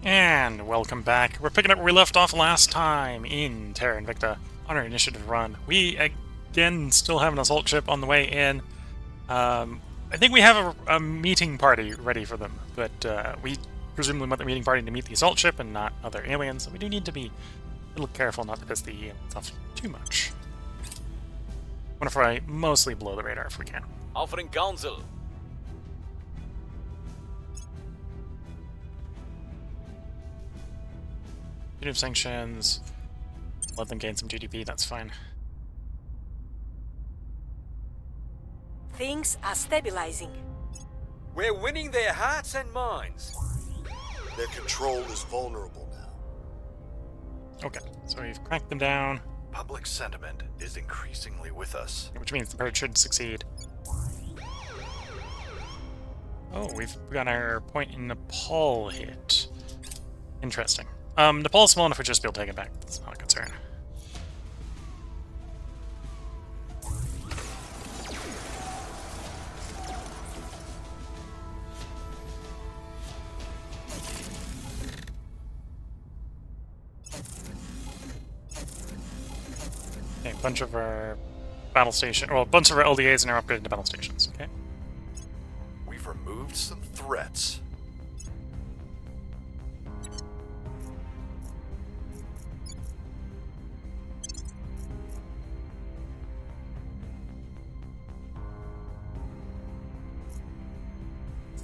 And welcome back. We're picking up where we left off last time in Terra Invicta on our initiative run. We, again, still have an assault ship on the way in. I think we have a meeting party ready for them, but we presumably want the meeting party to meet the assault ship and not other aliens, so we do need to be a little careful not to piss the aliens off too much. I want to try mostly below the radar if we can. Offering counsel. Punitive sanctions. Let them gain some GDP, that's fine. Things are stabilizing. We're winning their hearts and minds. Their control is vulnerable now. Okay, so we've cracked them down. Public sentiment is increasingly with us. Which means the purge should succeed. Oh, we've got our point in Nepal hit. Interesting. Nepal's small enough for just be able to take it back. That's not a concern. Okay, a bunch of our battle station, well, a bunch of our LDAs are now upgraded to battle stations. Okay. We've removed some threats.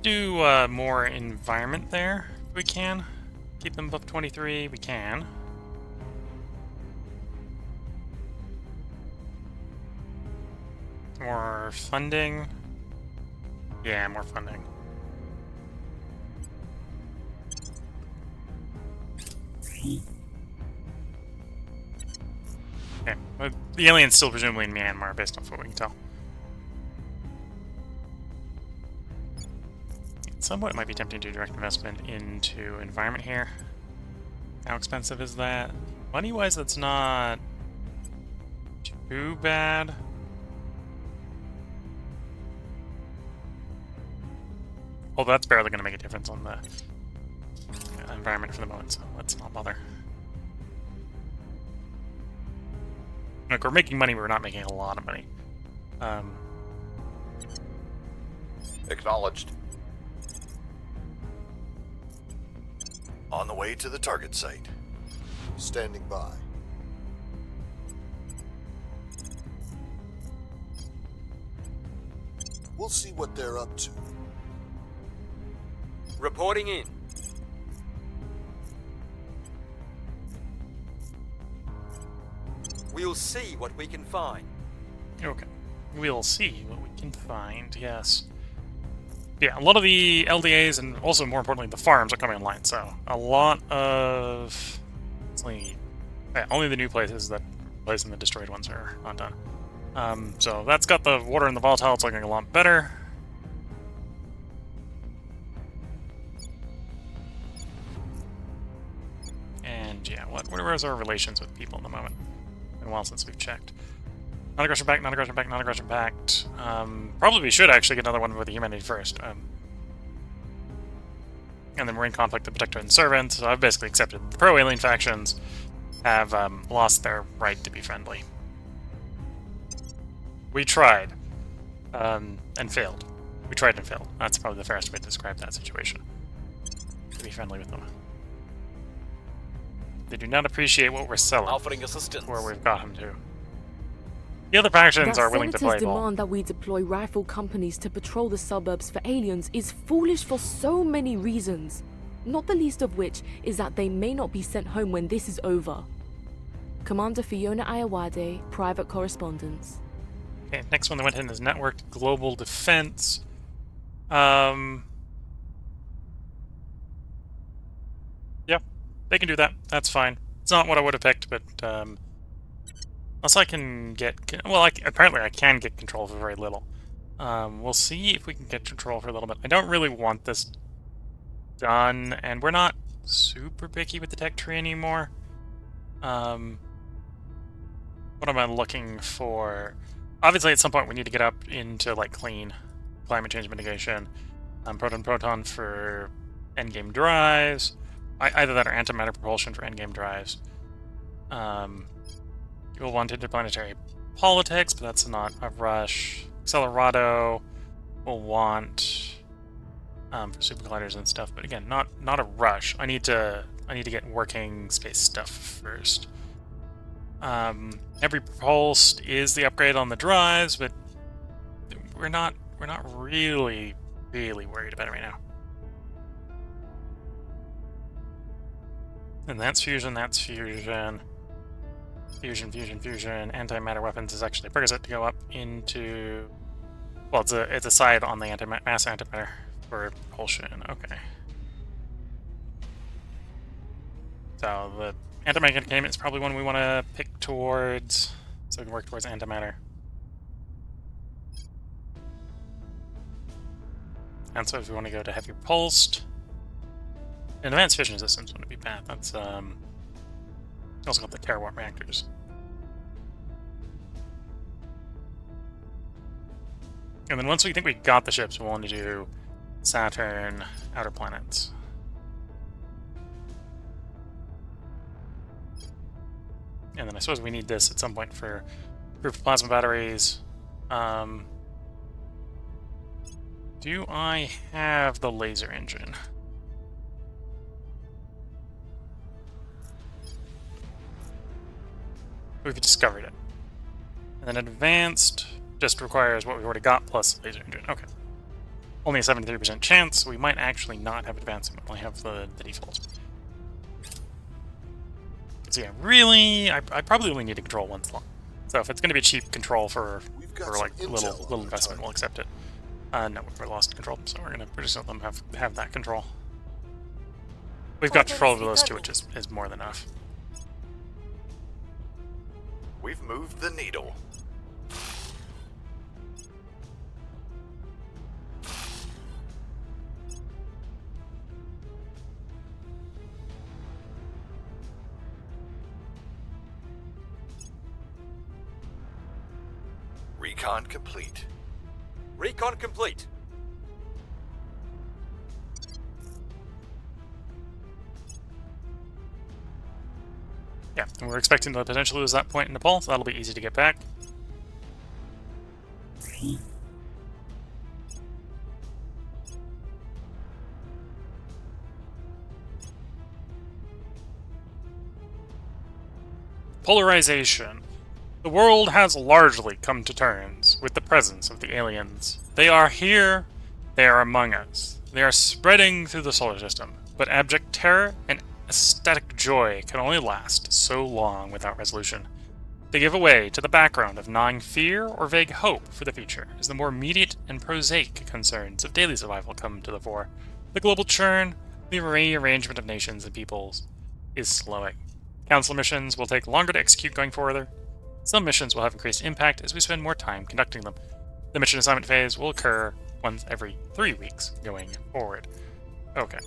Do more environment there if we can. Keep them above 23, we can. More funding. Yeah, more funding. Okay, well, the alien's still presumably in Myanmar based off what we can tell. Somewhat it might be tempting to do direct investment into environment here. How expensive is that? Money-wise, that's not too bad. Although that's barely going to make a difference on the environment for the moment, so let's not bother. Look, we're making money, but we're not making a lot of money. Acknowledged. On the way to the target site. Standing by. We'll see what they're up to. Reporting in. We'll see what we can find. Okay. We'll see what we can find, yes. Yeah, a lot of the LDAs and also, more importantly, the farms are coming online, so a lot of... only the new places that replacing the destroyed ones are not done. So that's got the water and the volatile, it's looking a lot better. And yeah, where's our relations with people at the moment? Been a while since we've checked. Non-aggression pact, non-aggression pact, non-aggression pact. Probably we should actually get another one with the humanity first. And then we're in conflict with Protector and Servant, so I've basically accepted the pro-alien factions have lost their right to be friendly. We tried, and failed. We tried and failed. That's probably the fairest way to describe that situation. To be friendly with them. They do not appreciate what we're selling. Offering assistance. Where we've got them to. The other factions are willing to play ball. Demand that we deploy rifle companies to patrol the suburbs for aliens is foolish for so many reasons, not the least of which is that they may not be sent home when this is over. Commander Fiona Ayawade, Private Correspondence. Okay, next one that went in is Networked Global Defense. Yeah, they can do that. That's fine. It's not what I would have picked, but unless I can get... Well, apparently I can get control for very little. We'll see if we can get control for a little bit. I don't really want this done, and we're not super picky with the tech tree anymore. What am I looking for? Obviously, at some point we need to get up into, like, clean climate change mitigation. Proton for endgame drives. either that or antimatter propulsion for endgame drives. You'll want interplanetary politics, but that's not a rush. Accelerado will want for super colliders and stuff, but again, not a rush. I need to get working space stuff first. Heavy propulsed is the upgrade on the drives, but we're not really worried about it right now. And that's fusion. Fusion. Antimatter weapons is actually a prerequisite to go up into... Well, it's a side on the mass antimatter for propulsion. Okay. So the antimatter containment is probably one we want to pick towards, so we can work towards antimatter. And so if we want to go to heavy repulsed, and advanced fission systems wouldn't be bad. That's also got the terawatt reactors. And then once we think we got the ships, we'll want to do Saturn, outer planets. And then I suppose we need this at some point for proof of plasma batteries. Do I have the laser engine? We've discovered it. And then advanced just requires what we've already got plus the laser engine. Okay. Only a 73% chance, so we might actually not have advanced, but only have the default. So yeah, really, I probably only need to control one slot. So if it's going to be a cheap control for like little investment, we'll accept it. No, we've lost control, so we're going to just let them have that control. We've got control over those two, which is more than enough. We've moved the needle. Recon complete. Recon complete. Yeah, and we're expecting to potentially lose that point in Nepal, so that'll be easy to get back. Polarization. The world has largely come to terms with the presence of the aliens. They are here, they are among us. They are spreading through the solar system, but abject terror and ecstatic joy can only last so long without resolution. They give way to the background of gnawing fear or vague hope for the future as the more immediate and prosaic concerns of daily survival come to the fore. The global churn, the rearrangement of nations and peoples, is slowing. Council missions will take longer to execute going forward. Some missions will have increased impact as we spend more time conducting them. The mission assignment phase will occur once every 3 weeks going forward. Okay.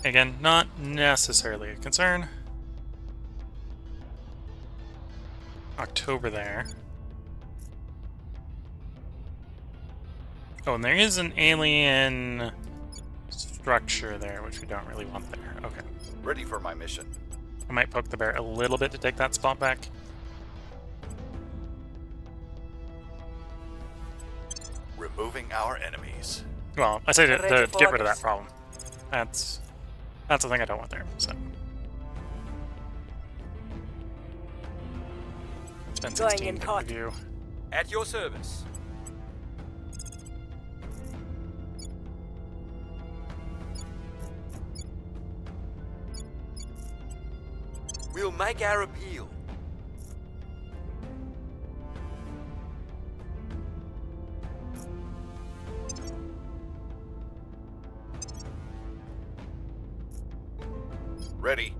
Again, not necessarily a concern. October there. Oh, and there is an alien structure there, which we don't really want there. Okay. Ready for my mission. I might poke the bear a little bit to take that spot back. Removing our enemies. Well, I say to get rid of that problem. That's the thing I don't want there. So spend 16 to review. At your service. We'll make our appeal. Ready.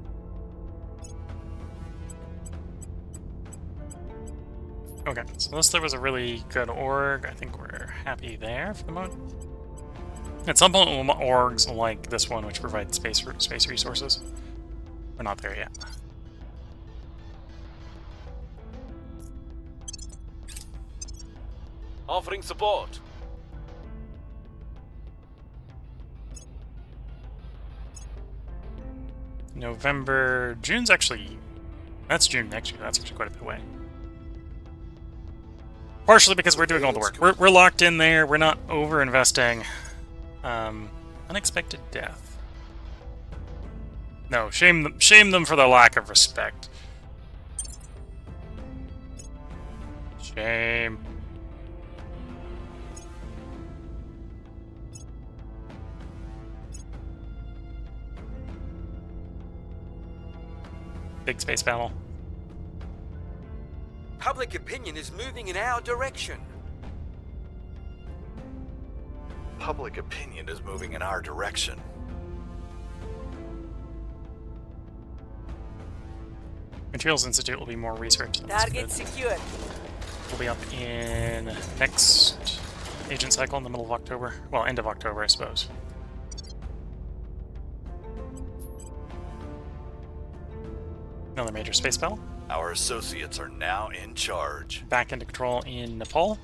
Okay, so unless there was a really good org, I think we're happy there for the moment. At some point, we'll want orgs like this one, which provides space resources. We're not there yet. Offering support. November... June's actually... That's June next year. That's actually quite a bit away. Partially because we're doing all the work. We're locked in there. We're not over-investing. Unexpected death. No, shame them for their lack of respect. Shame. Big space battle. Public opinion is moving in our direction. Public opinion is moving in our direction. Materials Institute will be more research. Target secured. We'll be up in next agent cycle in the middle of October. Well, end of October, I suppose. Another major space battle. Our associates are now in charge. Back into control in Nepal.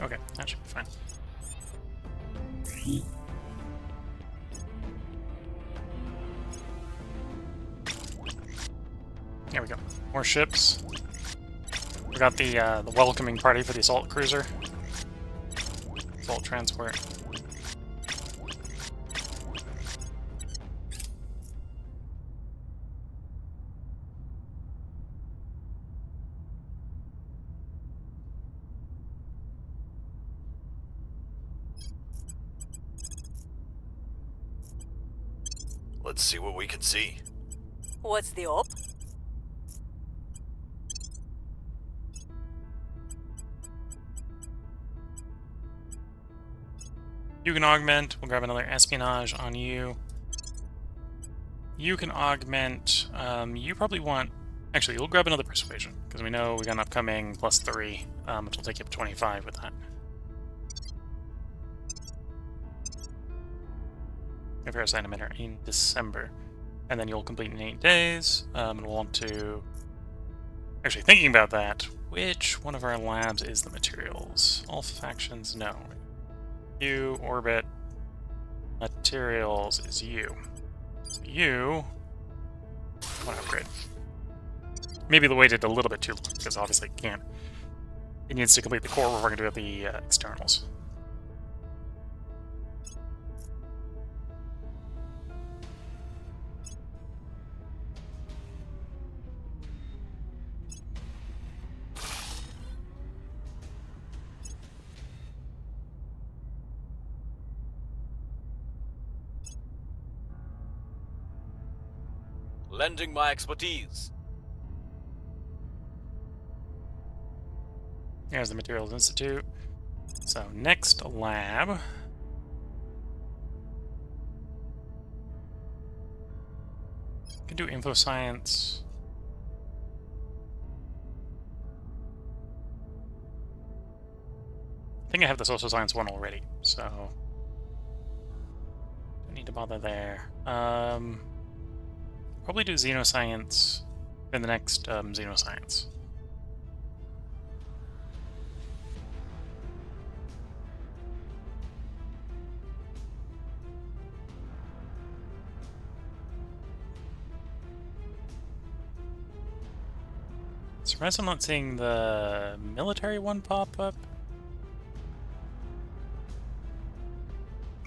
Okay, that should be fine. There we go. More ships. We got the welcoming party for the assault cruiser. Assault transport. Let's see what we can see. What's the op? You can augment. We'll grab another espionage on you. You can augment. You probably want... Actually, we'll grab another persuasion, because we know we got an upcoming +3, which will take you up to 25 with that. Parasite emitter in December, and then you'll complete in 8 days. And we'll want to... Actually, thinking about that, which one of our labs is the materials? All factions? No. You, orbit, materials is you. So you want to upgrade. Maybe the waited a little bit too long, because obviously it can't. It needs to complete the core. We're going to do the externals. Lending my expertise. There's the Materials Institute. So next lab. Can do info science. I think I have the social science one already, so don't need to bother there. Probably do xenoscience in the next xenoscience. Surprised I'm not seeing the military one pop up.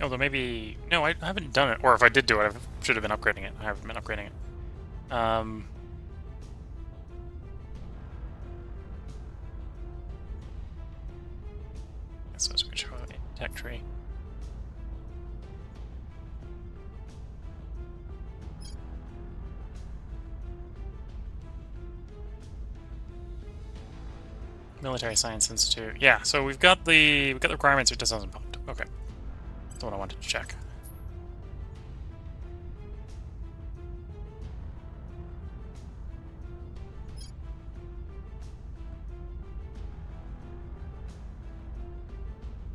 Although maybe... No, I haven't done it. Or if I did do it, I should have been upgrading it. I haven't been upgrading it. So we can show a tech tree. Military Science Institute. Yeah, so we've got the requirements. It just hasn't popped up. Okay. That's what I wanted to check.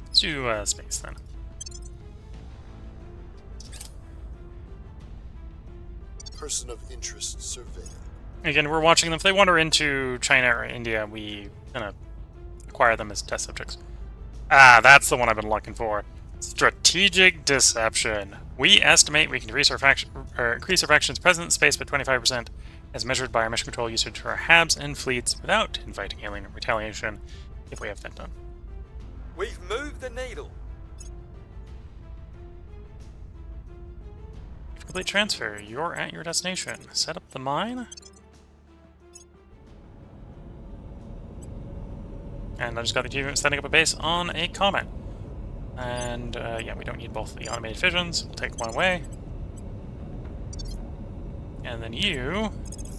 Let's do space then. Person of interest surveyed. Again, we're watching them. If they wander into China or India, we kind of acquire them as test subjects. Ah, that's the one I've been looking for. Strategic deception. We estimate we can increase our faction's presence in space by 25%, as measured by our mission control usage for our HABs and fleets, without inviting alien retaliation, if we have that done. We've moved the needle. Complete transfer. You're at your destination. Set up the mine. And I just got the achievement setting up a base on a comet. And yeah, we don't need both of the automated fissions. We'll take one away. And then you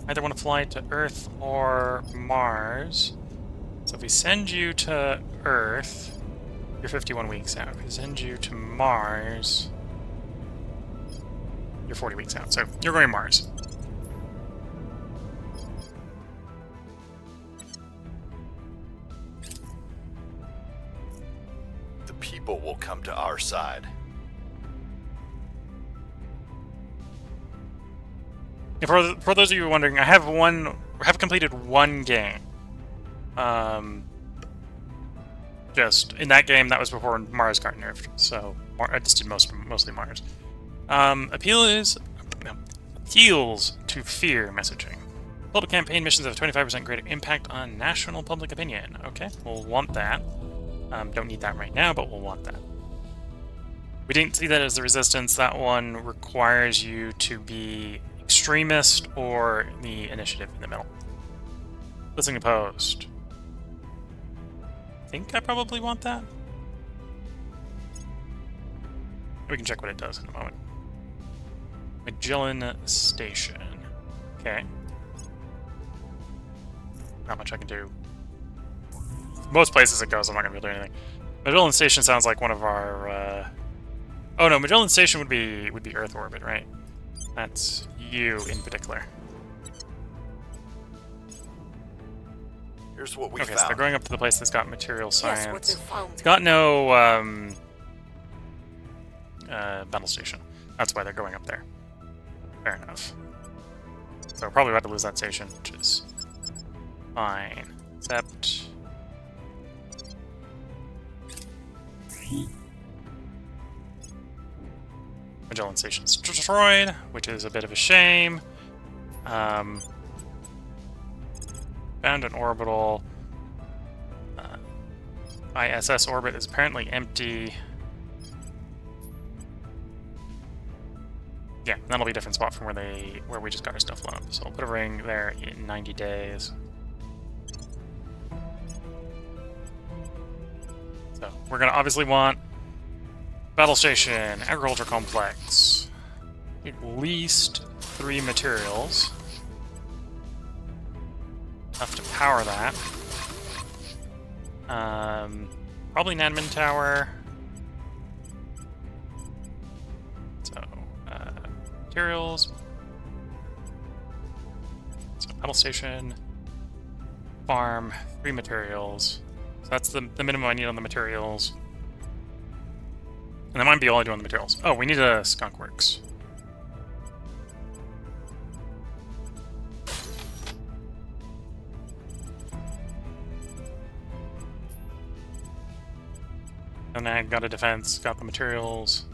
either want to fly to Earth or Mars. So if we send you to Earth, you're 51 weeks out. If we send you to Mars, you're 40 weeks out. So you're going to Mars. The people will come to our side. And for those of you wondering, I have completed one game. Just in that game, that was before Mars got nerfed, so I just did mostly Mars. Appeals to fear messaging. Public campaign missions have a 25% greater impact on national public opinion. Okay, we'll want that. Don't need that right now, but we'll want that. We didn't see that as the resistance. That one requires you to be extremist or the initiative in the middle. Listening opposed. I think I probably want that. We can check what it does in a moment. Magellan Station. Okay. Not much I can do. Most places it goes, I'm not going to be able to do anything. Magellan Station sounds like one of our... Oh no, Magellan Station would be Earth orbit, right? That's you in particular. Here's what we okay, found. so they're going up to the place that's got material science. Yes, what you found. It's got no battle station. That's why they're going up there. Fair enough. So we're probably about to lose that station, which is fine. Sept. Magellan Station's destroyed, which is a bit of a shame. Found an orbital. ISS orbit is apparently empty. Yeah, that'll be a different spot from where we just got our stuff blown up. So we'll put a ring there in 90 days. So we're gonna obviously want battle station, agriculture complex, at least 3 materials. Enough to power that. Probably an admin tower. So, materials. So, battle station. Farm. 3 materials. So that's the minimum I need on the materials. And that might be all I do on the materials. Oh, we need a skunk works. And I got a defense, got the materials,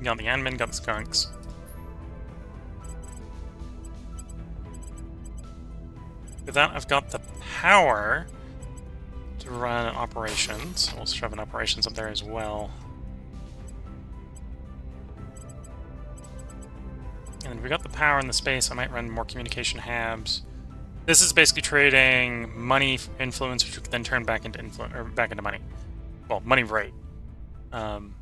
got the admin, got the skunks. With that, I've got the power to run operations. We'll shove an operations up there as well. And we got the power and the space. I might run more communication hubs. This is basically trading money influence, which we can then turn back into influence or back into money. Well, money rate. And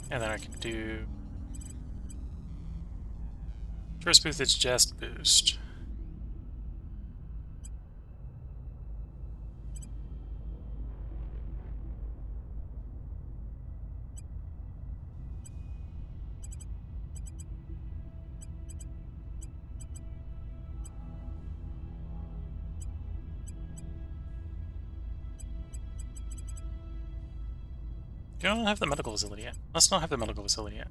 then I can do tourist boost. It's just boost. You don't have the medical facility yet. Let's not have the medical facility yet.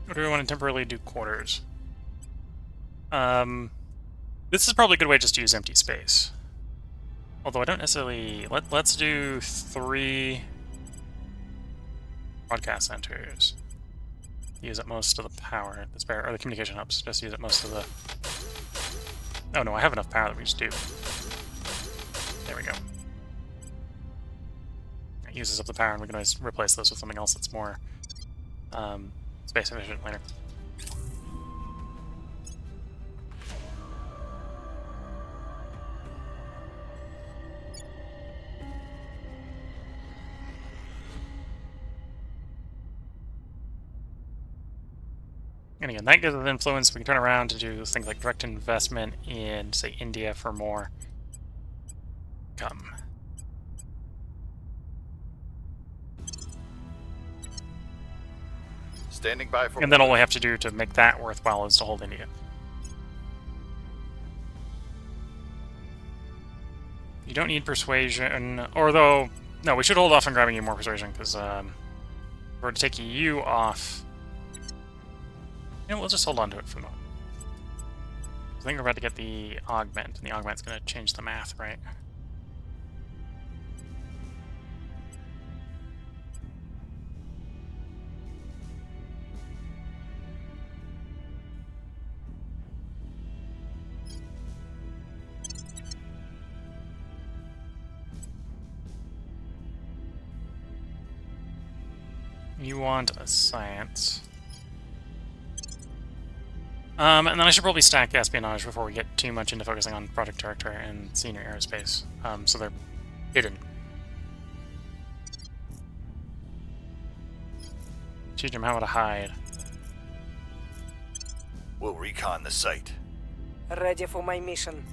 Or do we want to temporarily do quarters? This is probably a good way just to use empty space. Although I don't necessarily... Let's do 3 broadcast centers. Use up most of the power, the spare, or the communication hubs. Just use up most of the... Oh no, I have enough power that we just do. There we go. It uses up the power, and we can always replace those with something else that's more space efficient later. And again, that gives us influence. We can turn around to do things like direct investment in, say, India for more. Come. Standing by for. And then all we have to do to make that worthwhile is to hold India. You don't need persuasion, or though... No, we should hold off on grabbing you more persuasion, because we're to take you off... You know, we'll just hold on to it for a moment. I think we're about to get the augment, and the augment's going to change the math, right? You want a science. And then I should probably stack espionage before we get too much into focusing on Project Director and Senior Aerospace. So they're hidden. Teach them how to hide. We'll recon the site. Ready for my mission.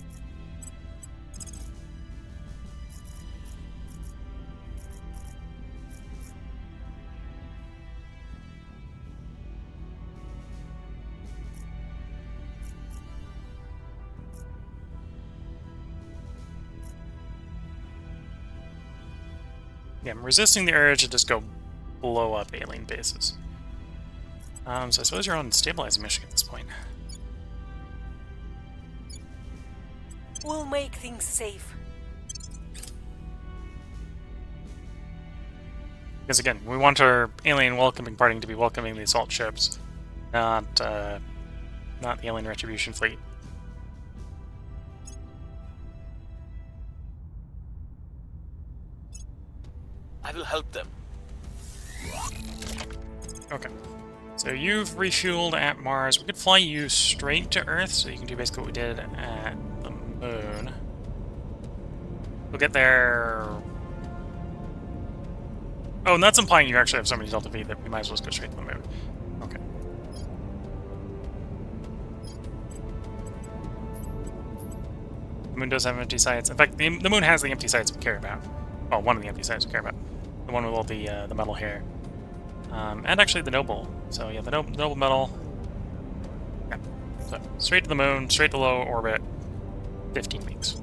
Yeah, I'm resisting the urge to just go blow up alien bases. So I suppose you're on stabilizing mission at this point. We'll make things safe. Because again, we want our alien welcoming party to be welcoming the assault ships, not the alien retribution fleet. I will help them. Okay. So you've refueled at Mars. We could fly you straight to Earth, so you can do basically what we did at the Moon. We'll get there... Oh, and that's implying you actually have so many Delta V that we might as well just go straight to the Moon. Okay. The Moon does have empty sites. In fact, the Moon has the empty sites we care about. Well, one of the empty sites we care about. The one with all the metal here. And actually the Noble. So yeah, the Noble metal. Okay. So straight to the Moon, straight to low orbit. 15 weeks.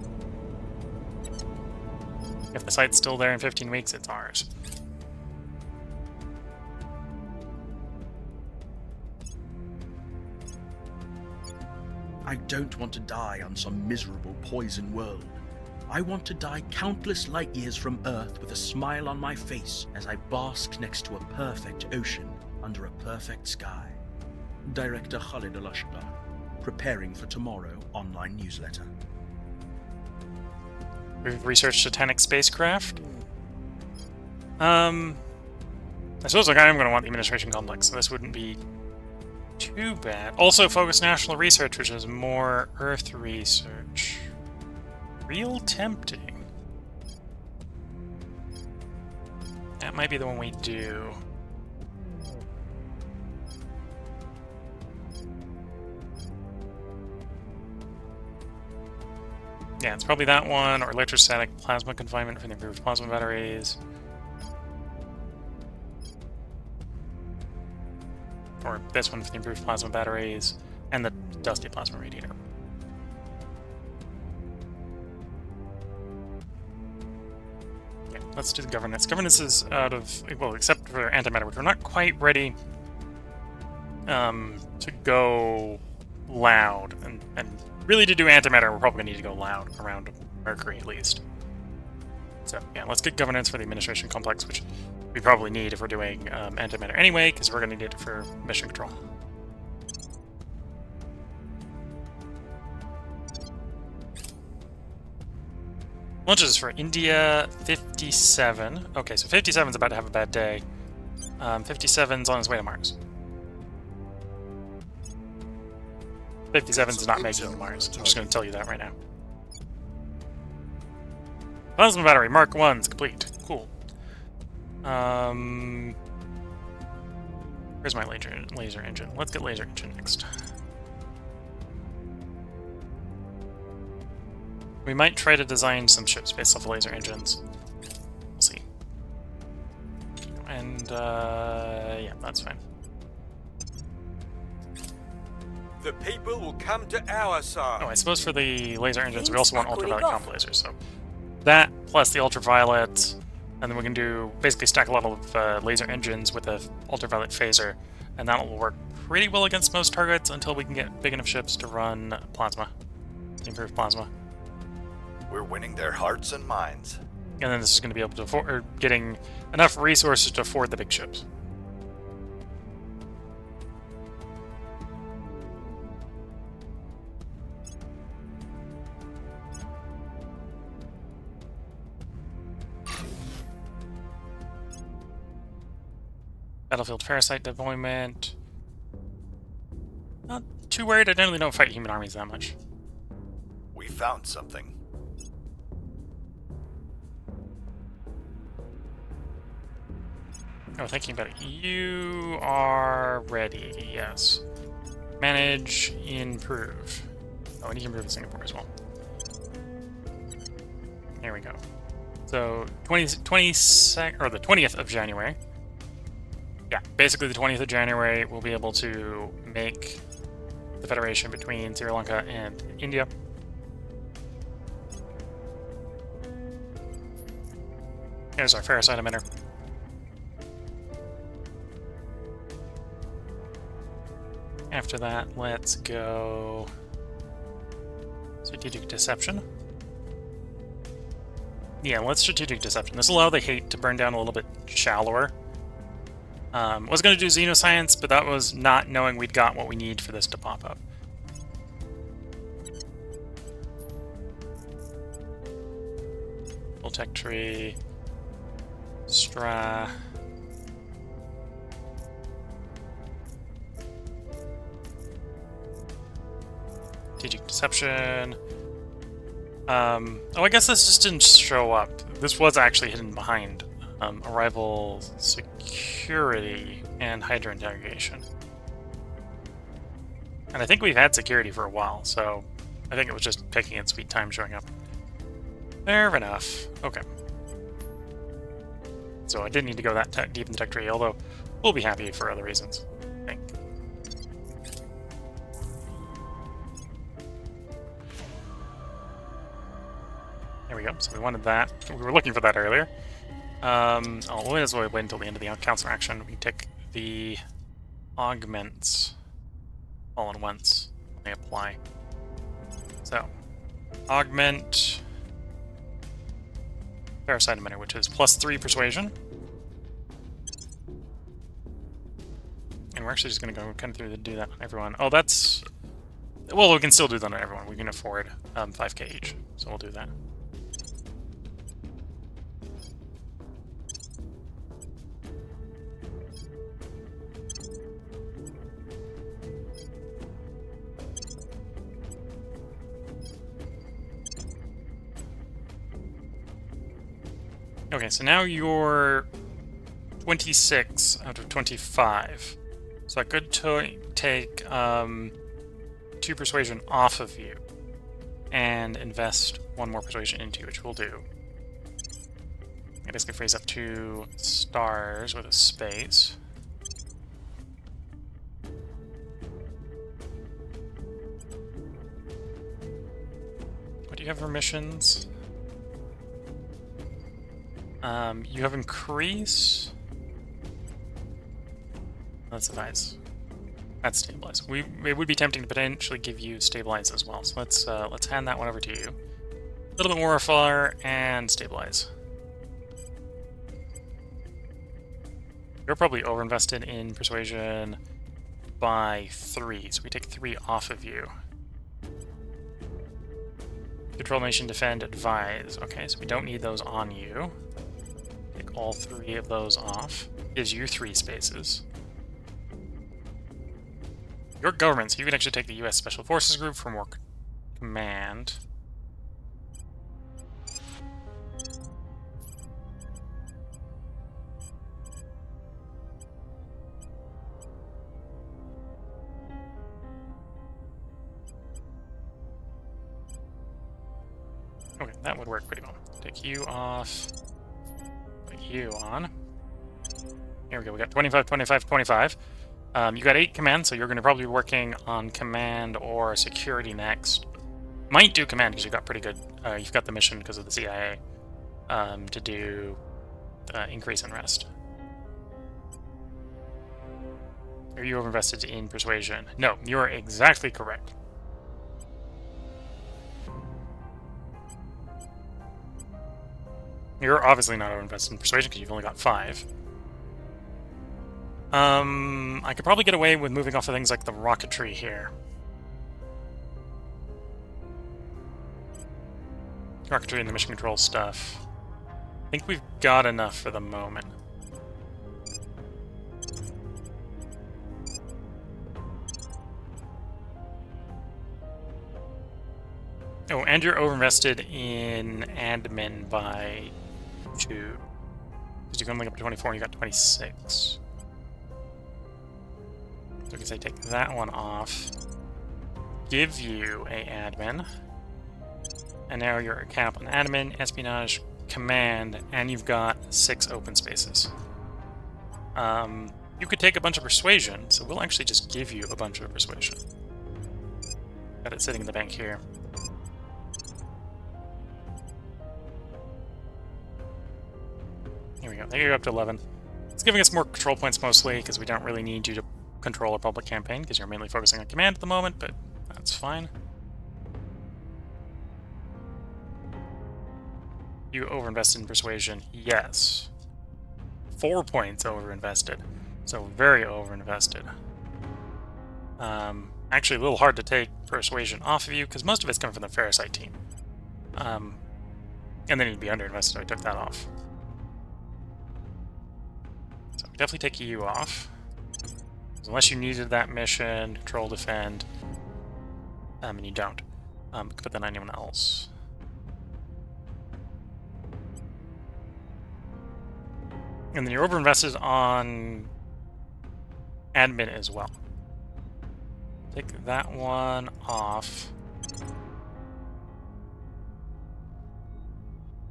If the site's still there in 15 weeks, it's ours. I don't want to die on some miserable poison world. I want to die countless light years from Earth with a smile on my face as I bask next to a perfect ocean under a perfect sky. Director Khalid Al-Ashqar, preparing for tomorrow online newsletter. We've researched Titanic spacecraft. I suppose like I am going to want the administration complex, so this wouldn't be too bad. Also, focus national research, which is more Earth research. Real tempting. That might be the one we do. Yeah, it's probably that one, or electrostatic plasma confinement for the improved plasma batteries. Or this one for the improved plasma batteries, and the dusty plasma radiator. Yeah, let's do the governance. Governance is out of, well, except for antimatter, which we're not quite ready to go loud. And really to do antimatter, we're probably going to need to go loud around Mercury at least. So yeah, let's get governance for the administration complex, which we probably need if we're doing antimatter anyway, because we're going to need it for mission control. Launches for India 57. Okay, so 57's about to have a bad day. 57's on his way to Mars. 57's not making it to Mars. I'm just going to tell you that right now. Plasma battery Mark 1's complete. Cool. Where's my laser engine? Let's get laser engine next. We might try to design some ships based off of laser engines. We'll see. And, yeah, that's fine. The people will come to our side. Oh, I suppose for the laser engines, we also want ultraviolet comp lasers, so that plus the ultraviolet, and then we can do basically stack a lot of laser engines with a ultraviolet phaser, and that will work pretty well against most targets until we can get big enough ships to run plasma, improved plasma. We're winning their hearts and minds. And then this is going to be able to afford, or getting enough resources to afford the big ships. Battlefield parasite deployment. Not too worried. I generally don't fight human armies that much. We found something. Oh, thinking about it. You are ready, yes. Manage, improve. Oh, and you can improve in Singapore as well. There we go. So, 20th of January. Yeah, basically the 20th of January, we'll be able to make the Federation between Sri Lanka and India. Here's our parasite emitter. After that, let's go strategic deception. Yeah, let's strategic deception. This will allow the hate to burn down a little bit shallower. Was going to do xenoscience, but that was not knowing we'd got what we need for this to pop up. Full tech tree. Stra. Strategic deception. Oh, I guess this just didn't show up. This was actually hidden behind arrival security and Hydra interrogation. And I think we've had security for a while, so I think it was just picking its sweet time showing up. Fair enough. Okay. So I didn't need to go that deep in the tech tree, although we'll be happy for other reasons, I think. There we go. So we wanted that. We were looking for that earlier. We'll wait until the end of the council action. We can take the augments all in once when they apply. So, augment parasite emitter, which is +3 persuasion. And we're actually just going to go kind of do that on everyone. Oh, that's... Well, we can still do that on everyone. We can afford 5k each, so we'll do that. Okay, so now you're 26 out of 25. So I could take 2 persuasion off of you. and invest one more persuasion into you, which we'll do. I basically frees up 2 stars with a space. What do you have for missions? You have increase. That's advise. That's stabilize. It would be tempting to potentially give you stabilize as well. So let's hand that one over to you. A little bit more fire and stabilize. You're probably overinvested in persuasion by 3, so we take 3 off of you. Control nation, defend, advise. Okay, so we don't need those on you. Take all 3 of those off. Gives you 3 spaces. Your government, so you can actually take the U.S. Special Forces Group for more command. Okay, that would work pretty well. Take you off. Put you on. Here we go, we got 25, 25, 25. You got 8 command, so you're going to probably be working on command or security next. Might do command because you've got pretty good. You've got the mission because of the CIA to do increase in rest. Are you overinvested in persuasion? No, you are exactly correct. You're obviously not overinvested in persuasion because you've only got 5. I could probably get away with moving off of things like the rocketry here. Rocketry and the mission control stuff. I think we've got enough for the moment. Oh, and you're overinvested in admin by 2. Because you can only go up to 24 and you got 26. So we can say take that one off, give you a admin, and now you're a cap on admin, espionage, command, and you've got 6 open spaces. You could take a bunch of persuasion, so we'll actually just give you a bunch of persuasion. Got it sitting in the bank here. Here we go, there you're up to 11. It's giving us more control points mostly, because we don't really need you to control a public campaign because you're mainly focusing on command at the moment, but that's fine. You overinvested in persuasion? Yes. 4 points overinvested. So very overinvested. Actually a little hard to take persuasion off of you because most of it's coming from the Ferricite team. And then you'd be underinvested, so I took that off. So definitely take you off. Unless you needed that mission, control, defend, and you don't. You can put that on anyone else. And then you're overinvested on admin as well. Take that one off.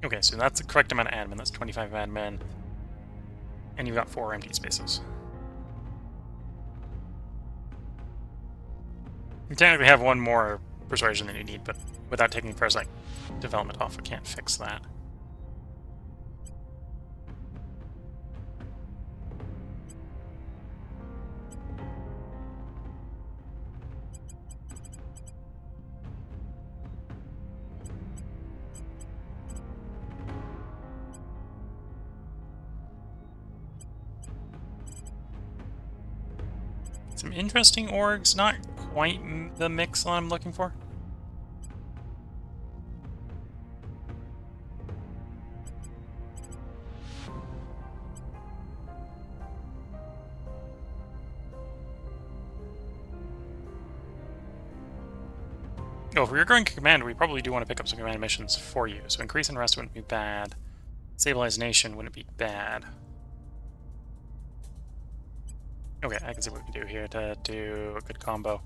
Okay, so that's the correct amount of admin. That's 25 admin. And you've got 4 empty spaces. You technically have 1 more persuasion than you need, but without taking parasite development off, we can't fix that. Some interesting orgs, not quite the mix that I'm looking for. Oh, if we were going to command, we probably do want to pick up some command missions for you. So increase in rest wouldn't be bad. Stabilize nation wouldn't be bad. Okay, I can see what we can do here to do a good combo.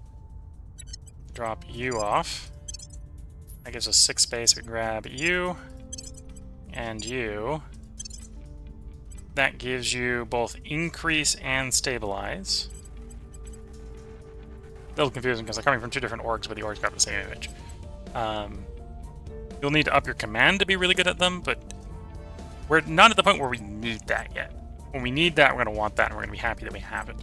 Drop you off. That gives us 6 space. We grab you and you. That gives you both increase and stabilize. A little confusing because they're coming from 2 different orgs, but the orgs got the same image. You'll need to up your command to be really good at them, but we're not at the point where we need that yet. When we need that, we're going to want that, and we're going to be happy that we have it.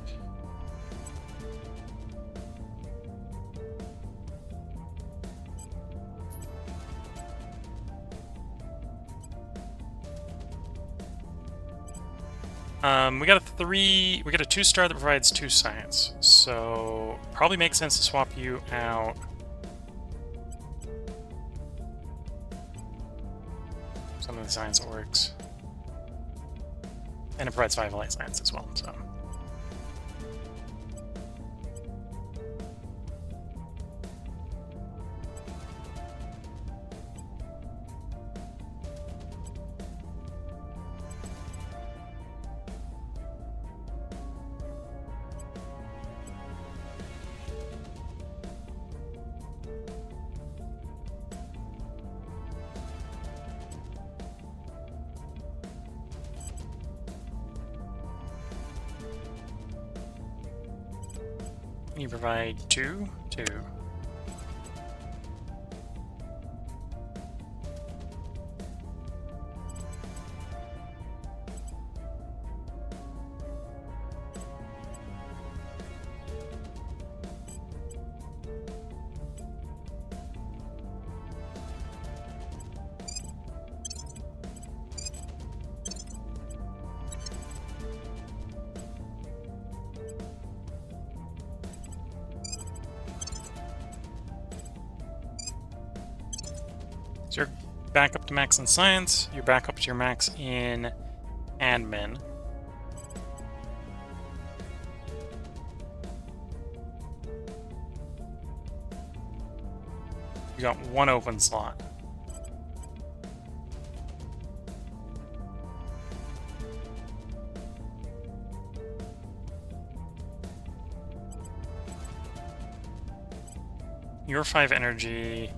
We got a 2-star that provides 2 science, so probably makes sense to swap you out. Some of the science orgs. And it provides 5 light science as well, so. You provide 2. So you're back up to max in science, you're back up to your max in admin. You got 1 open slot. Your 5 energy.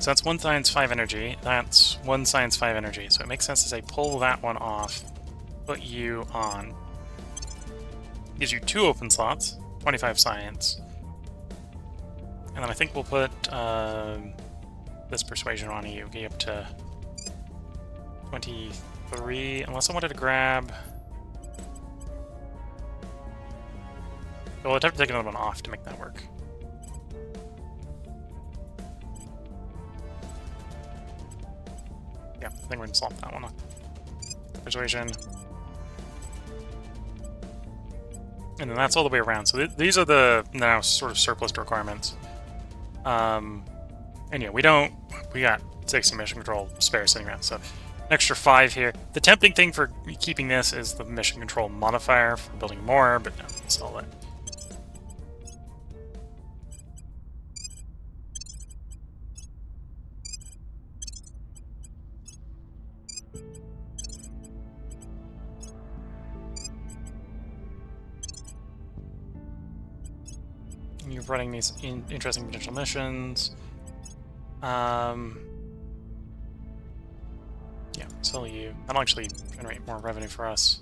So that's 1 science, 5 energy. That's 1 science, 5 energy. So it makes sense to say pull that one off, put you on. Gives you 2 open slots, 25 science. And then I think we'll put this persuasion on you, get you up to 23, unless I wanted to grab... Well, I'd have to take another one off to make that work. Yeah, I think we're gonna slump that one. Persuasion. And then that's all the way around. So these are the now sort of surplus requirements. And yeah, we got 60 mission control spare sitting around, so an extra 5 here. The tempting thing for keeping this is the mission control modifier for building more, but no, that's all that. You're running these interesting potential missions. Yeah, sell you. That'll actually generate more revenue for us.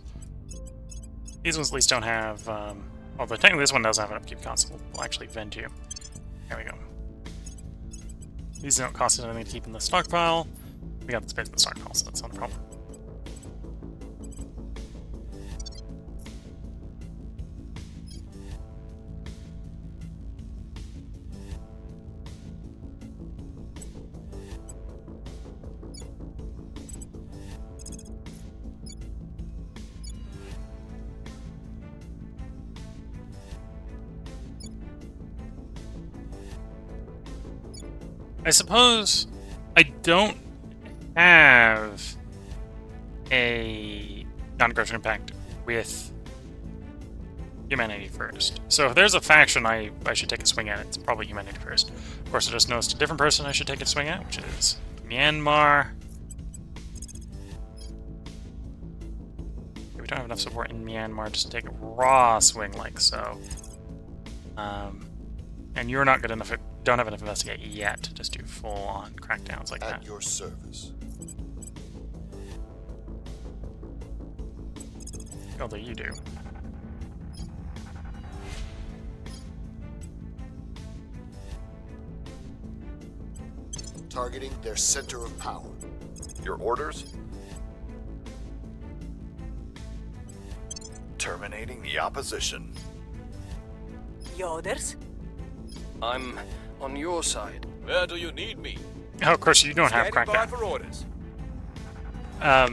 These ones at least don't have, although technically this one does have an upkeep cost, so we'll actually vend you. There we go. These don't cost us anything to keep in the stockpile. We got the space in the stockpile, so that's not a problem. I suppose I don't have a non-aggression impact with humanity first. So if there's a faction I should take a swing at, it's probably humanity first. Of course, I just noticed a different person I should take a swing at, which is Myanmar. we don't have enough support in Myanmar just to take a raw swing like so. And you're not good enough, don't have enough investigate yet to just do full-on crackdowns like that. At your service. Although you do. Targeting their center of power. Your orders? Terminating the opposition. Yoders? I'm on your side. Where do you need me? Oh, of course, you don't have Standing by crackdown. for orders.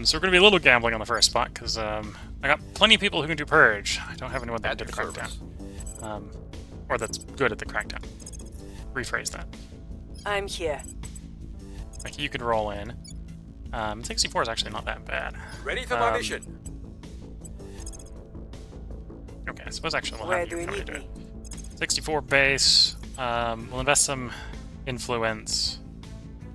So we're going to be a little gambling on the first spot, because I got plenty of people who can do Purge. I don't have anyone that At can do the your crackdown. Or that's good at the crackdown. Rephrase that. I'm here. Like, you could roll in. 64 is actually not that bad. Ready for my mission. Okay, I suppose actually we'll Where have do you you come need to do me? it. 64 base. We'll invest some influence.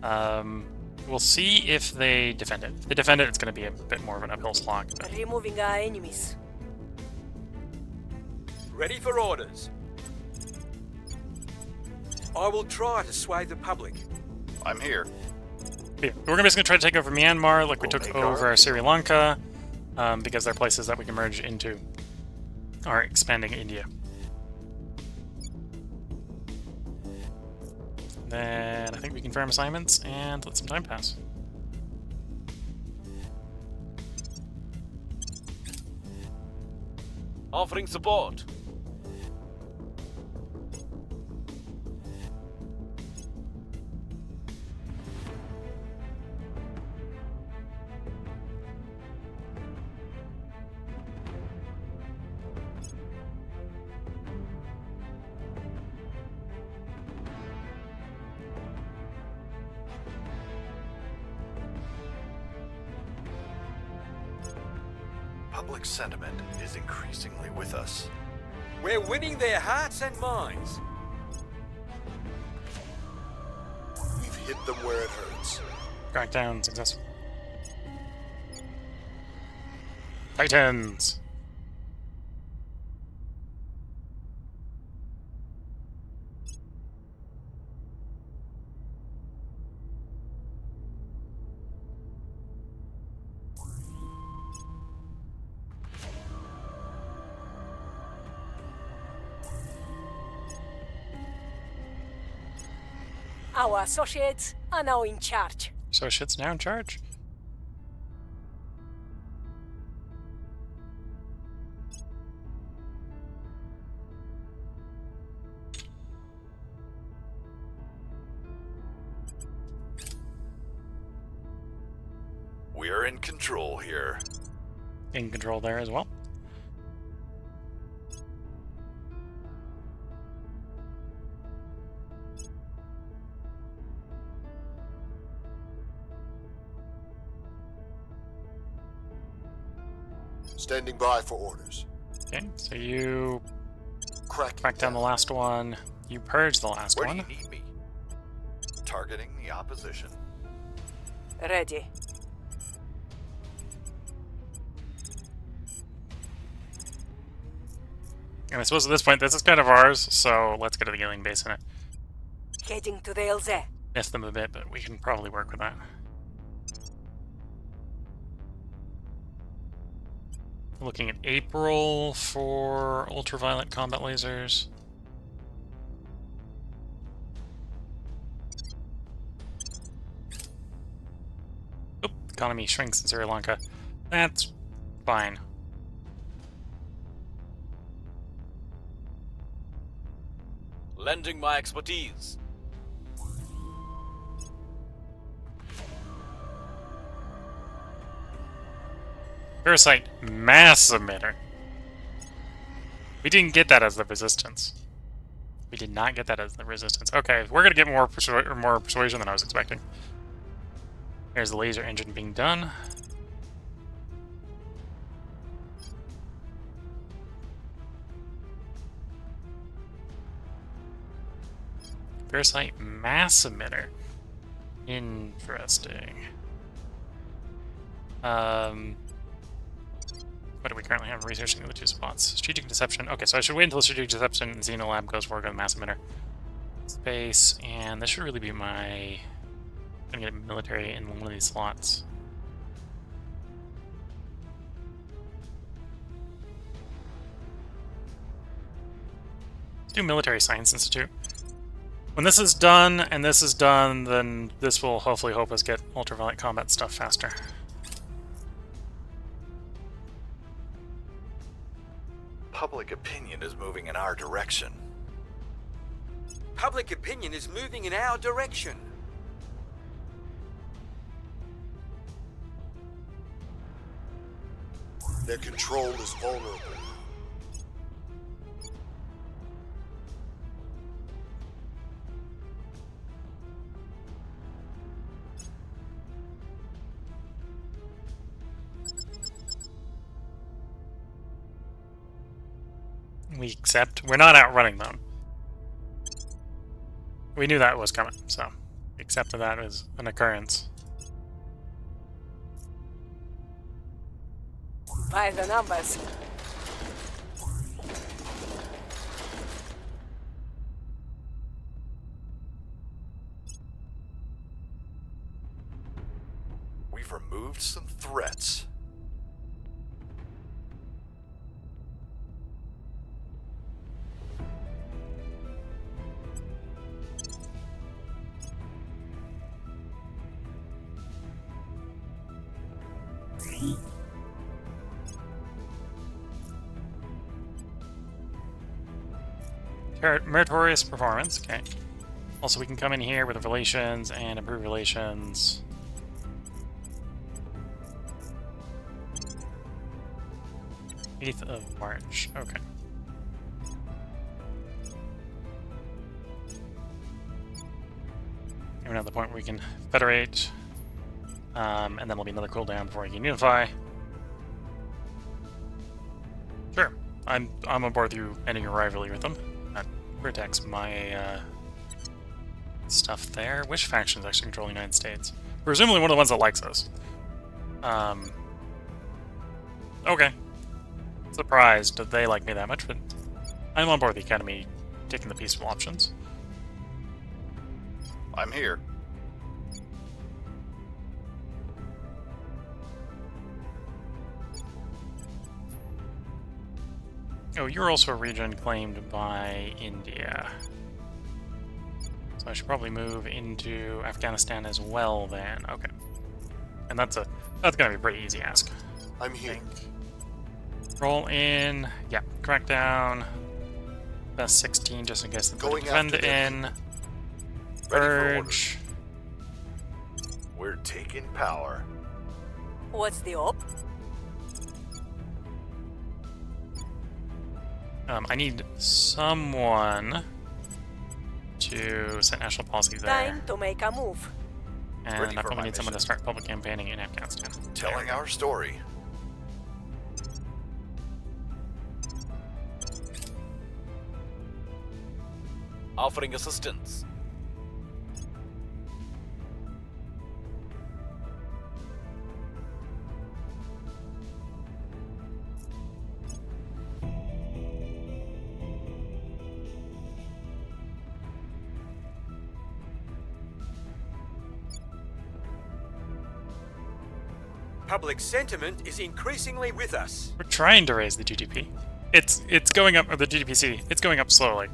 We'll see if they defend it. If they defend it, it's going to be a bit more of an uphill slog. But Removing our enemies. Ready for orders. I will try to sway the public. I'm here. yeah, we're basically going to try to take over Myanmar like we We'll took make our over Sri Lanka, because they're places that we can merge into our expanding India. Then I think we confirm assignments and let some time pass. Offering support. Public sentiment is increasingly with us. We're winning their hearts and minds. We've hit them where it hurts. Crackdown successful. Titans! Our associates are now in charge. So shit's now in charge. We're in control here. In control there as well. Standing by for orders. Okay, so you Crack down the last one. You purge the last Where one. do you need me? Targeting the opposition. Ready. And I suppose at this point, this is kind of ours, so let's go to the alien base in it. Heading to the LZ. Miss them a bit, but we can probably work with that. Looking at April for ultraviolet combat lasers. Oop, economy shrinks in Sri Lanka. That's fine. Lending my expertise. Parasite mass emitter. We didn't get that as the resistance. We did not get that as the resistance. Okay, we're gonna get more persuasion than I was expecting. There's the laser engine being done. Parasite mass emitter. Interesting. What What do we currently have researching the other 2 spots? Strategic Deception. Okay, so I should wait until Strategic Deception and Xenolab goes for the mass emitter. Space, and this should really be my... I'm gonna get military in one of these slots. Let's do Military Science Institute. When this is done, and this is done, then this will hopefully help us get ultraviolet combat stuff faster. Public opinion is moving in our direction. Public opinion is moving in our direction. Their control is vulnerable. We accept. We're not outrunning them. We knew that was coming, so accept that as an occurrence. By the numbers. We've removed some threats. Meritorious performance, okay. Also, we can come in here with relations and improve relations. Eighth of March, okay. And we're at the point where we can federate, and then there'll be another cooldown before we can unify. Sure, I'm on board with you ending your rivalry with them. That protects my stuff there. Which faction is actually controlling the United States? Presumably one of the ones that likes us. Okay. Surprised that they like me that much, but I'm on board with the Academy taking the peaceful options. I'm here. Oh, you're also a region claimed by India. So I should probably move into Afghanistan as well then. Okay. And that's gonna be a pretty easy ask. I'm here. Roll in, yeah, crackdown. Best 16 just in case the Going defend after them. in. Ready for Purge. We're taking power. What's the op? I need someone to set national policy there. Time to make a move. And Ready I for probably my need someone to mission. start public campaigning in Afghanistan. Telling our story. Offering assistance. Public sentiment is increasingly with us. We're trying to raise the GDP. It's going up, or the GDPC. It's going up slowly.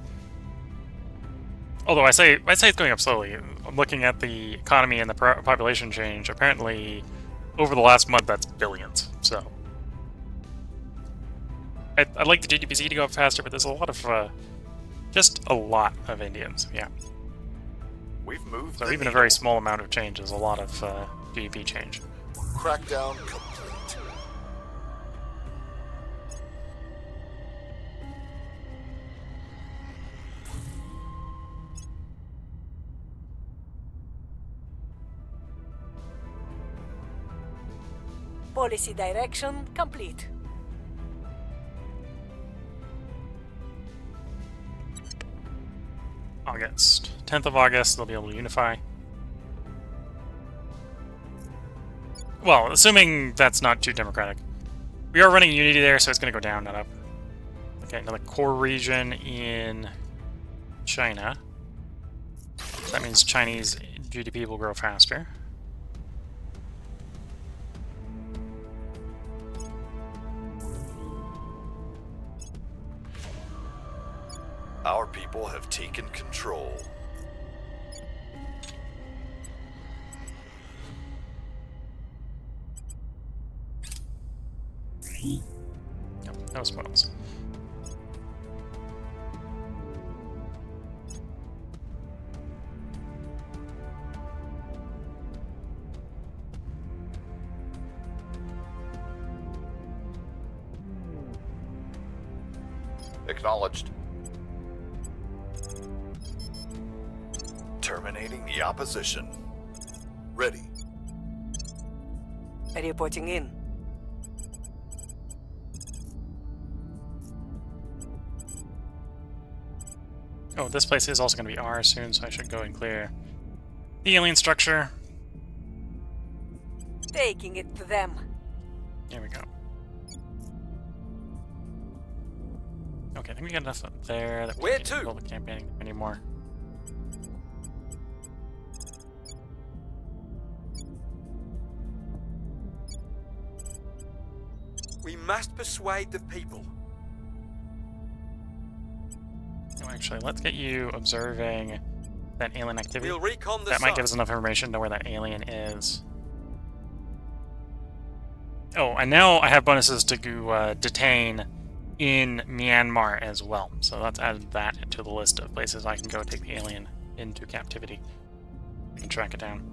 Although I say it's going up slowly. I'm looking at the economy and the population change. Apparently, over the last month, that's billions. So, I'd like the GDPC to go up faster, but there's a lot of, just a lot of Indians. Yeah. We've moved. So the even a very needle. small amount of change is a lot of GDP change. Crackdown complete. Policy direction complete. August. 10th of August, they'll be able to unify. Well, assuming that's not too democratic. We are running Unity there, so it's going to go down, not up. Okay, another core region in China. That means Chinese GDP will grow faster. Our people have taken control. No spoils. Acknowledged. Terminating the opposition. Ready. Reporting in. Oh, this place is also going to be ours soon, so I should go and clear the alien structure. Taking it to them. There we go. Okay, I think we got enough up there that we Where can't to? build the campaign anymore. We must persuade the people. Oh, actually, let's get you observing that alien activity. We'll recon the That might site. give us enough information to know where that alien is. Oh, and now I have bonuses to go, detain in Myanmar as well. So let's add that to the list of places I can go take the alien into captivity. We can track it down.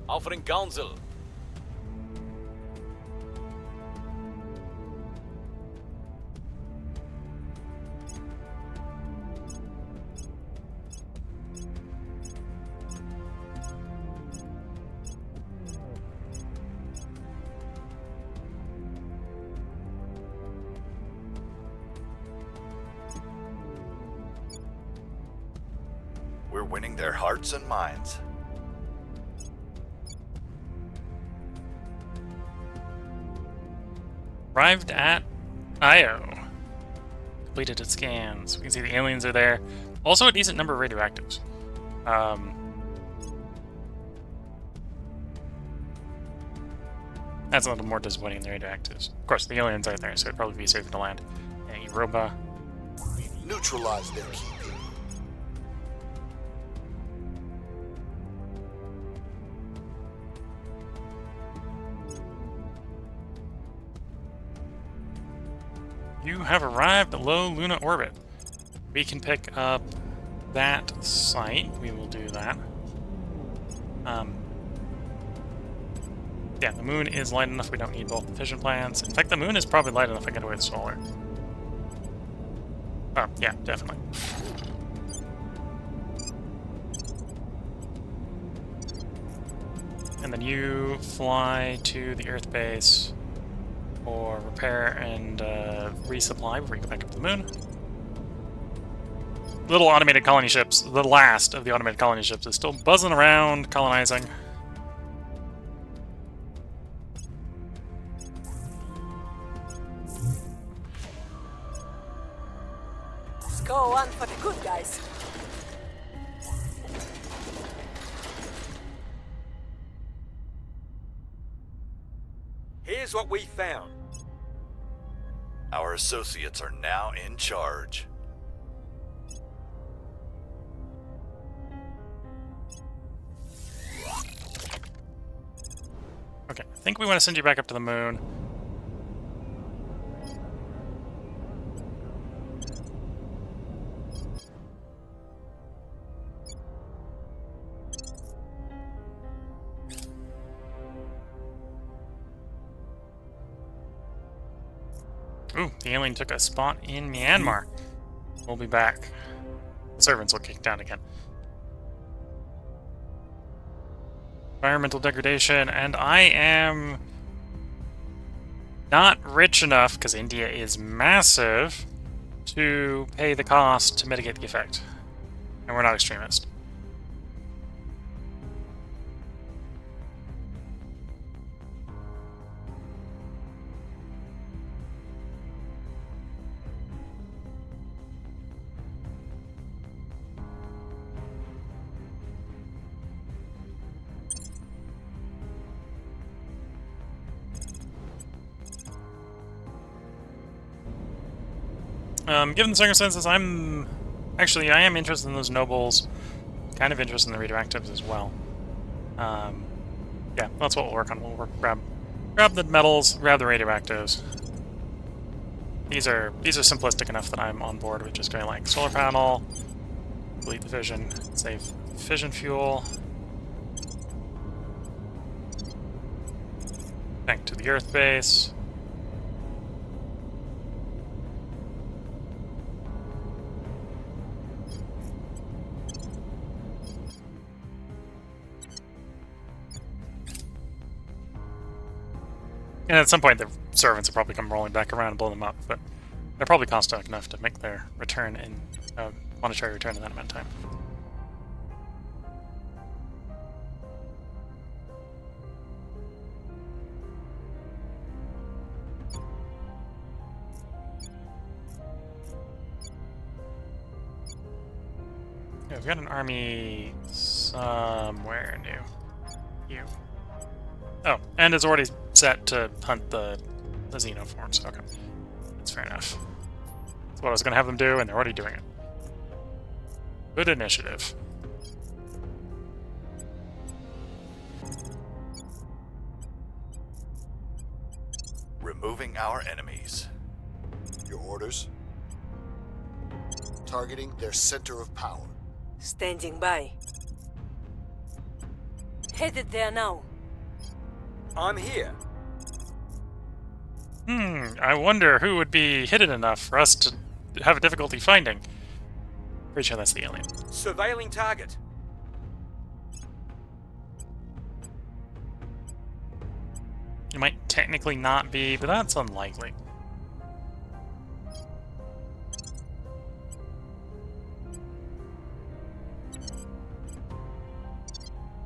Offering counsel. We're winning their hearts and minds. Arrived at Io. Completed its scans. We can see the aliens are there. Also a decent number of radioactives. That's a little more disappointing than the radioactives. Of course, the aliens aren't there, so it'd probably be safer to land. Yeah, Europa. Neutralize their key people. You have arrived at low Luna orbit. We can pick up that site. We will do that. Yeah, the moon is light enough we don't need both fission plants. In fact, the moon is probably light enough I get away with solar. Oh, yeah, definitely. And then you fly to the Earth base for repair and resupply before you go back up to the moon. Little automated colony ships, the last of the automated colony ships, is still buzzing around, colonizing. Let's go on for the good guys. Here's what we found. Our associates are now in charge. Okay, I think we want to send you back up to the moon. Ooh, the alien took a spot in Myanmar. We'll be back. The servants will kick down again. Environmental degradation, and I am not rich enough, because India is massive, to pay the cost to mitigate the effect. And we're not extremist. Given the circumstances, I am interested in those nobles. Kind of interested in the radioactives as well. Yeah, that's what we'll work on. We'll grab the metals, grab the radioactives. These are simplistic enough that I'm on board with just going like solar panel, delete the fission, save fission fuel. Back to the Earth base. And at some point, the servants will probably come rolling back around and blow them up, but they're probably cost enough to make their return in monetary return in that amount of time. Yeah, we've got an army somewhere new. You. Oh, and it's already set to hunt the xenoforms. Okay. That's fair enough. That's what I was going to have them do, and they're already doing it. Good initiative. Removing our enemies. Your orders? Targeting their center of power. Standing by. Headed there now. I'm here. I wonder who would be hidden enough for us to have a difficulty finding. Pretty sure that's the alien. Surveilling target. It might technically not be, but that's unlikely.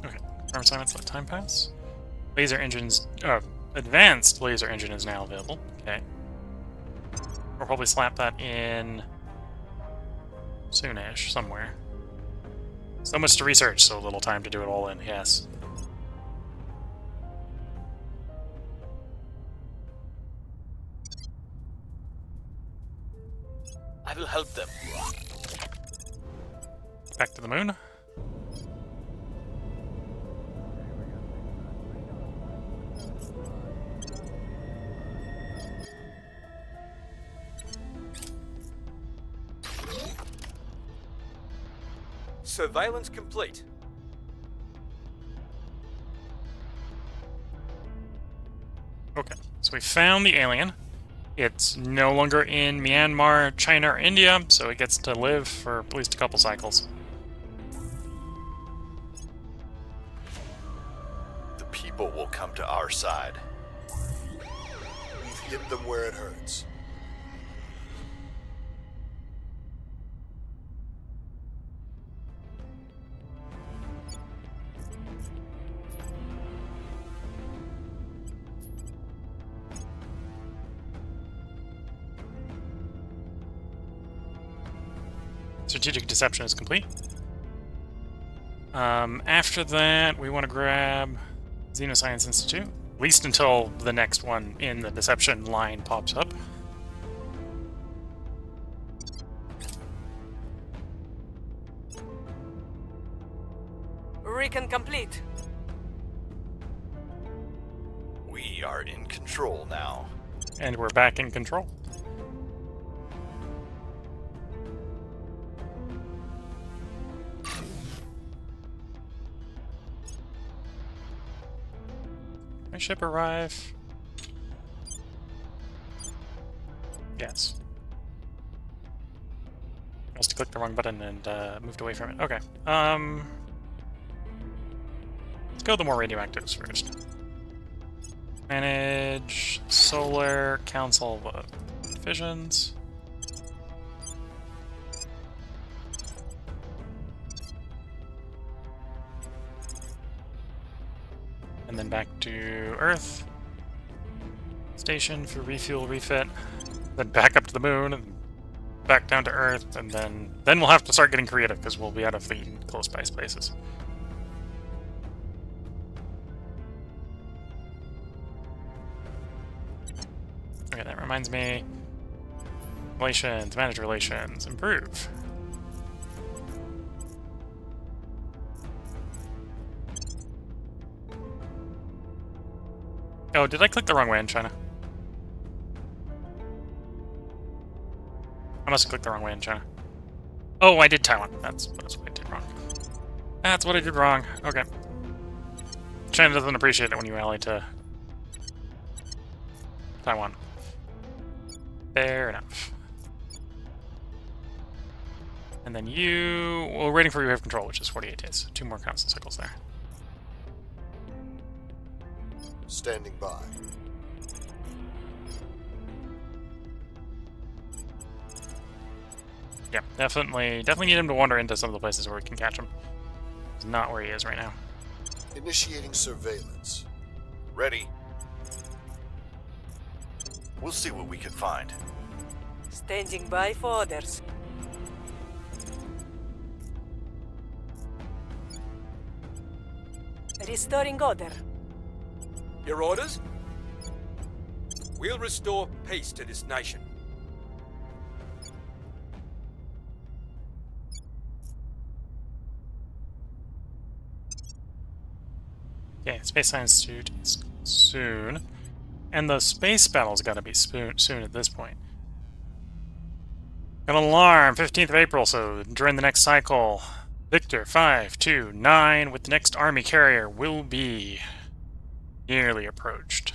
Okay, farm assignments, let time pass. Laser engines, advanced laser engine is now available. Okay. We'll probably slap that in soonish, somewhere. So much to research, so little time to do it all in, yes. I will help them. Back to the moon. Surveillance complete. Okay, so we found the alien. It's no longer in Myanmar, China, or India, so it gets to live for at least a couple cycles. The people will come to our side. We've hit them where it hurts. Strategic deception is complete. After that, we want to grab Xenoscience Institute, at least until the next one in the deception line pops up. Recon complete. We are in control now. And we're back in control. My ship arrive? Yes. I must have clicked the wrong button and moved away from it. Okay. Let's go with the more radioactives first. Manage solar council fissions. And then back to Earth. Station for refuel, refit. Then back up to the moon, and back down to Earth, and then we'll have to start getting creative, because we'll be out of the close by spaces. Okay, that reminds me. Relations, manage relations, improve. Oh, did I click the wrong way in China? I must have clicked the wrong way in China. Oh, I did Taiwan. That's what I did wrong. That's what I did wrong. Okay. China doesn't appreciate it when you ally to Taiwan. Fair enough. And then you... Well, we're waiting for you to have control, which is 48 days. 2 more council cycles there. Standing by. Yeah, definitely need him to wander into some of the places where we can catch him. He's not where he is right now. Initiating surveillance. Ready. We'll see what we can find. Standing by for orders. Restoring order. Your orders? We'll restore peace to this nation. Okay, Space Science Institute is soon. And the space battle's gotta be soon at this point. Got an alarm, 15th of April, so during the next cycle, Victor 529 with the next army carrier will be nearly approached.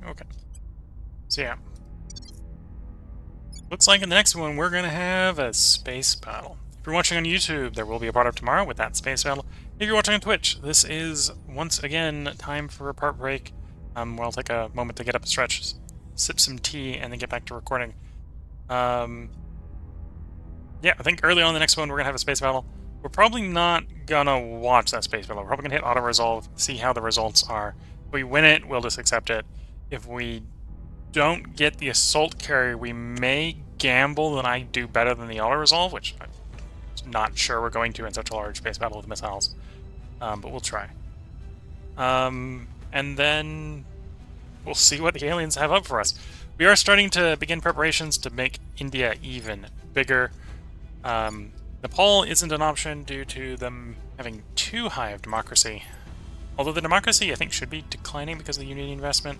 Okay. So yeah. Looks like in the next one we're going to have a space battle. If you're watching on YouTube, there will be a part up tomorrow with that space battle. If you're watching on Twitch, this is, once again, time for a part break. Where I'll take a moment to get up a stretch, sip some tea, and then get back to recording. Yeah, I think early on the next one we're going to have a space battle. We're probably not going to watch that space battle. We're probably going to hit auto-resolve, see how the results are. If we win it, we'll just accept it. If we don't get the assault carrier, we may gamble that I do better than the auto-resolve, which I'm not sure we're going to in such a large space battle with missiles. But we'll try. And then we'll see what the aliens have up for us. We are starting to begin preparations to make India even bigger. Nepal isn't an option due to them having too high of democracy. Although the democracy, I think, should be declining because of the Union investment.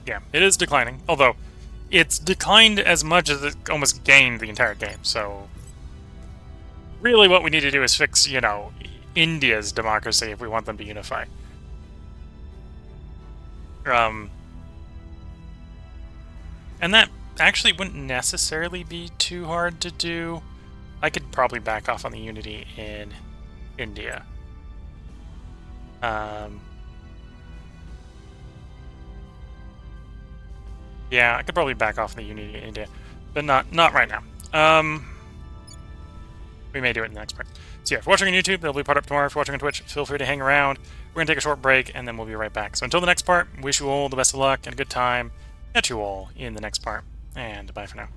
Yeah, it is declining. Although, it's declined as much as it almost gained the entire game, so... Really what we need to do is fix, you know, India's democracy if we want them to unify. And that actually wouldn't necessarily be too hard to do. I could probably back off on the unity in India. Yeah, I could probably back off on the unity in India, but not right now. We may do it in the next part. So yeah, if you're watching on YouTube, there'll be a part up tomorrow. If you're watching on Twitch, feel free to hang around. We're going to take a short break, and then we'll be right back. So until the next part, wish you all the best of luck and a good time. Catch you all in the next part, and bye for now.